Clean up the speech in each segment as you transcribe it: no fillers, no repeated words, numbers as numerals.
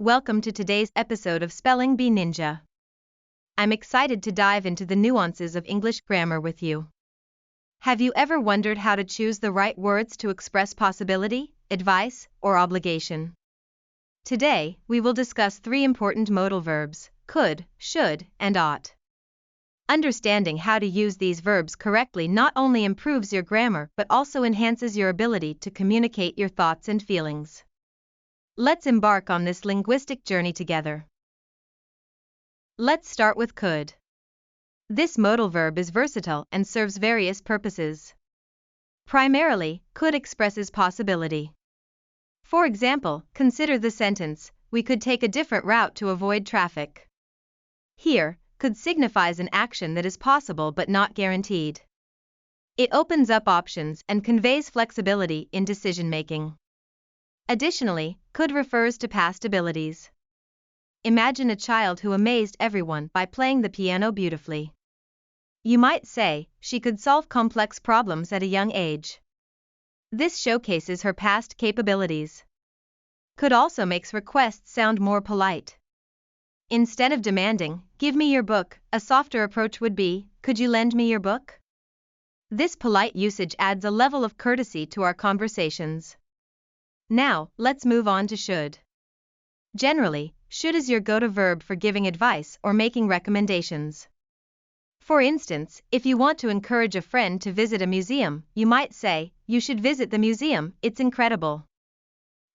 Welcome to today's episode of Spelling Bee Ninja. I'm excited to dive into the nuances of English grammar with you. Have you ever wondered how to choose the right words to express possibility, advice, or obligation? Today, we will discuss three important modal verbs: could, should, and ought. Understanding how to use these verbs correctly not only improves your grammar but also enhances your ability to communicate your thoughts and feelings. Let's embark on this linguistic journey together. Let's start with could. This modal verb is versatile and serves various purposes. Primarily, could expresses possibility. For example, consider the sentence, "We could take a different route to avoid traffic." Here, could signifies an action that is possible but not guaranteed. It opens up options and conveys flexibility in decision-making. Additionally, could refers to past abilities. Imagine a child who amazed everyone by playing the piano beautifully. You might say, she could solve complex problems at a young age. This showcases her past capabilities. Could also makes requests sound more polite. Instead of demanding, "Give me your book," a softer approach would be, "Could you lend me your book?" This polite usage adds a level of courtesy to our conversations. Now, let's move on to should. Generally, should is your go-to verb for giving advice or making recommendations. For instance, if you want to encourage a friend to visit a museum, you might say, "You should visit the museum, it's incredible."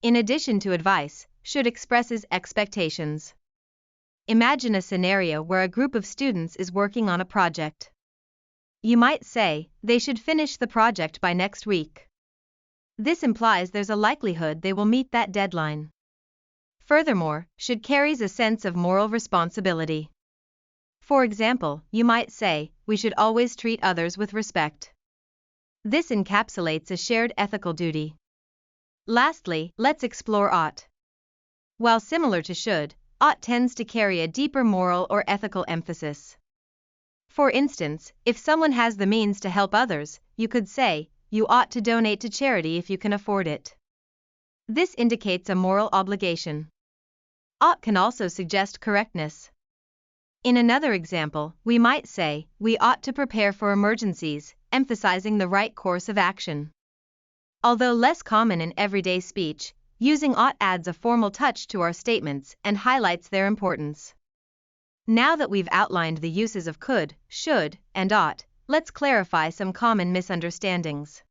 In addition to advice, should expresses expectations. Imagine a scenario where a group of students is working on a project. You might say, "They should finish the project by next week." This implies there's a likelihood they will meet that deadline. Furthermore, should carries a sense of moral responsibility. For example, you might say, "We should always treat others with respect." This encapsulates a shared ethical duty. Lastly, let's explore ought. While similar to should, ought tends to carry a deeper moral or ethical emphasis. For instance, if someone has the means to help others, you could say, "You ought to donate to charity if you can afford it." This indicates a moral obligation. Ought can also suggest correctness. In another example, we might say, "We ought to prepare for emergencies," emphasizing the right course of action. Although less common in everyday speech, using ought adds a formal touch to our statements and highlights their importance. Now that we've outlined the uses of could, should, and ought, let's clarify some common misunderstandings.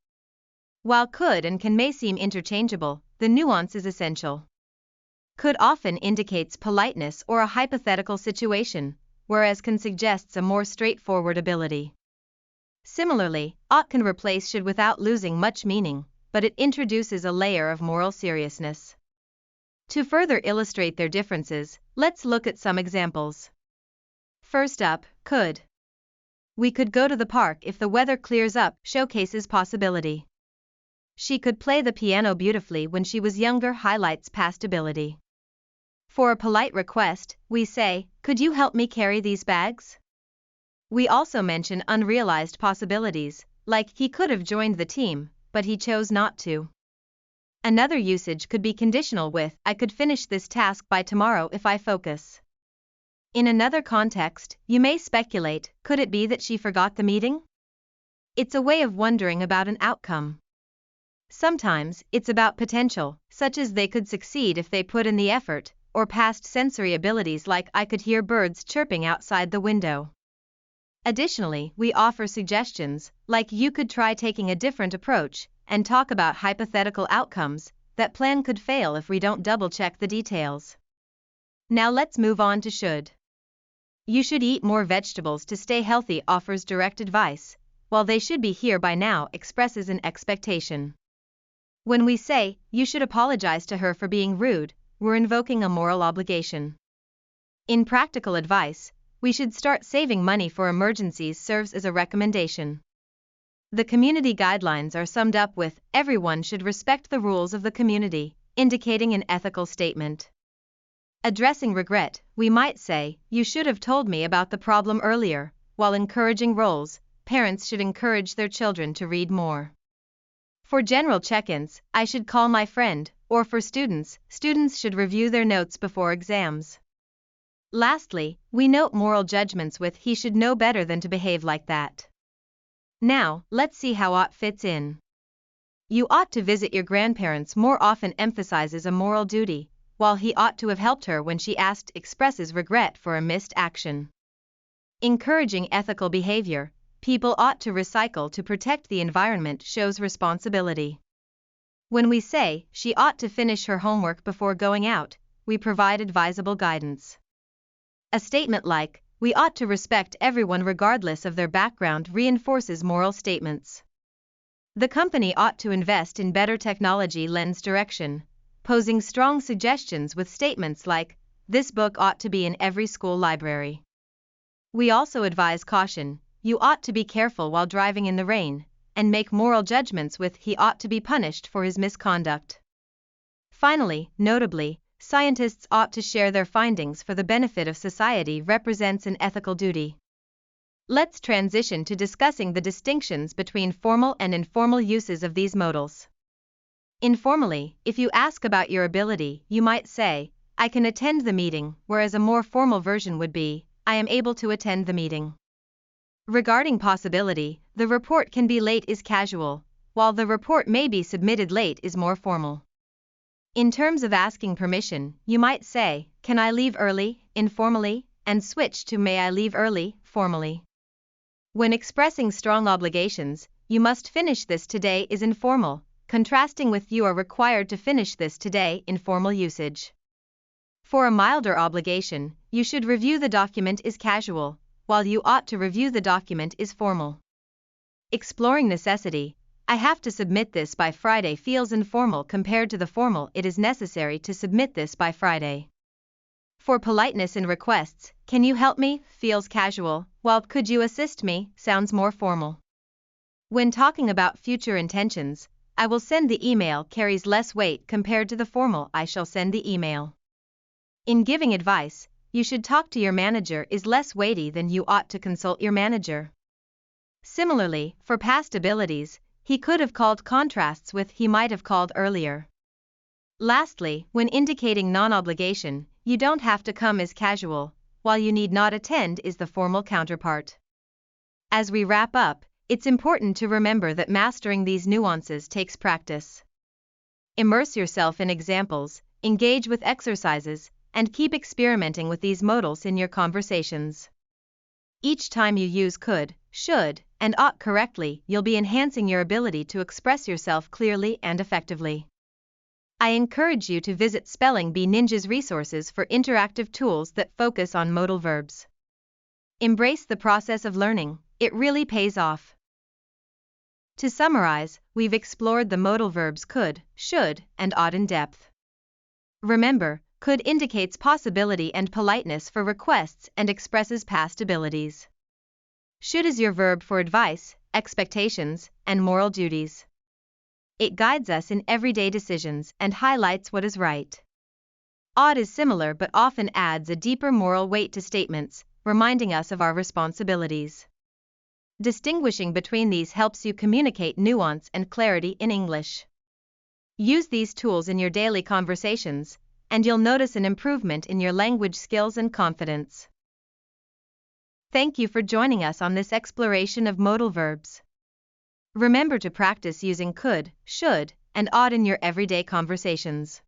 While could and can may seem interchangeable, the nuance is essential. Could often indicates politeness or a hypothetical situation, whereas can suggests a more straightforward ability. Similarly, ought can replace should without losing much meaning, but it introduces a layer of moral seriousness. To further illustrate their differences, let's look at some examples. First up, could. "We could go to the park if the weather clears up," showcases possibility. "She could play the piano beautifully when she was younger," highlights past ability. For a polite request, we say, "Could you help me carry these bags?" We also mention unrealized possibilities, like, "He could have joined the team, but he chose not to." Another usage could be conditional with, "I could finish this task by tomorrow if I focus." In another context, you may speculate, could it be that she forgot the meeting? It's a way of wondering about an outcome. Sometimes, it's about potential, such as they could succeed if they put in the effort, or past sensory abilities like, "I could hear birds chirping outside the window." Additionally, we offer suggestions, like, "You could try taking a different approach," and talk about hypothetical outcomes. That plan could fail if we don't double-check the details. Now let's move on to should. "You should eat more vegetables to stay healthy," offers direct advice, while "they should be here by now" expresses an expectation. When we say, "You should apologize to her for being rude," we're invoking a moral obligation. In practical advice, "We should start saving money for emergencies" serves as a recommendation. The community guidelines are summed up with, "Everyone should respect the rules of the community," indicating an ethical statement. Addressing regret, we might say, "You should have told me about the problem earlier," while encouraging roles, parents should encourage their children to read more. For general check-ins, I should call my friend, or for students, students should review their notes before exams. Lastly, we note moral judgments with he should know better than to behave like that. Now, let's see how ought fits in. You ought to visit your grandparents more often emphasizes a moral duty, while he ought to have helped her when she asked expresses regret for a missed action. Encouraging ethical behavior, people ought to recycle to protect the environment shows responsibility. When we say, she ought to finish her homework before going out, we provide advisable guidance. A statement like, we ought to respect everyone regardless of their background reinforces moral statements. The company ought to invest in better technology lends direction, posing strong suggestions with statements like, this book ought to be in every school library. We also advise caution, you ought to be careful while driving in the rain, and make moral judgments with he ought to be punished for his misconduct. Finally, notably, scientists ought to share their findings for the benefit of society represents an ethical duty. Let's transition to discussing the distinctions between formal and informal uses of these modals. Informally, if you ask about your ability, you might say, I can attend the meeting, whereas a more formal version would be, I am able to attend the meeting. Regarding possibility, the report can be late is casual, while the report may be submitted late is more formal. In terms of asking permission, you might say, can I leave early, informally, and switch to may I leave early, formally. When expressing strong obligations, you must finish this today is informal, contrasting with you are required to finish this today in formal usage. For a milder obligation, you should review the document is casual, while you ought to review the document is formal. Exploring necessity, I have to submit this by Friday feels informal compared to the formal it is necessary to submit this by Friday. For politeness in requests, can you help me, feels casual, while could you assist me, sounds more formal. When talking about future intentions, I will send the email carries less weight compared to the formal I shall send the email. In giving advice, you should talk to your manager is less weighty than you ought to consult your manager. Similarly, for past abilities, he could have called contrasts with he might have called earlier. Lastly, when indicating non-obligation, you don't have to come as casual, while you need not attend is the formal counterpart. As we wrap up, it's important to remember that mastering these nuances takes practice. Immerse yourself in examples, engage with exercises, and keep experimenting with these modals in your conversations. Each time you use could, should, and ought correctly, you'll be enhancing your ability to express yourself clearly and effectively. I encourage you to visit Spelling Bee Ninja's resources for interactive tools that focus on modal verbs. Embrace the process of learning, it really pays off. To summarize, we've explored the modal verbs could, should, and ought in depth. Remember, could indicates possibility and politeness for requests and expresses past abilities. Should is your verb for advice, expectations, and moral duties. It guides us in everyday decisions and highlights what is right. Ought is similar but often adds a deeper moral weight to statements, reminding us of our responsibilities. Distinguishing between these helps you communicate nuance and clarity in English. Use these tools in your daily conversations, and you'll notice an improvement in your language skills and confidence. Thank you for joining us on this exploration of modal verbs. Remember to practice using could, should, and ought in your everyday conversations.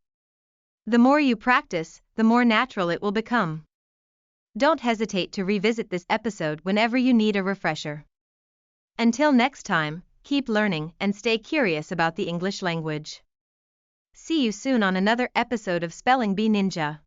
The more you practice, the more natural it will become. Don't hesitate to revisit this episode whenever you need a refresher. Until next time, keep learning and stay curious about the English language. See you soon on another episode of Spelling Bee Ninja.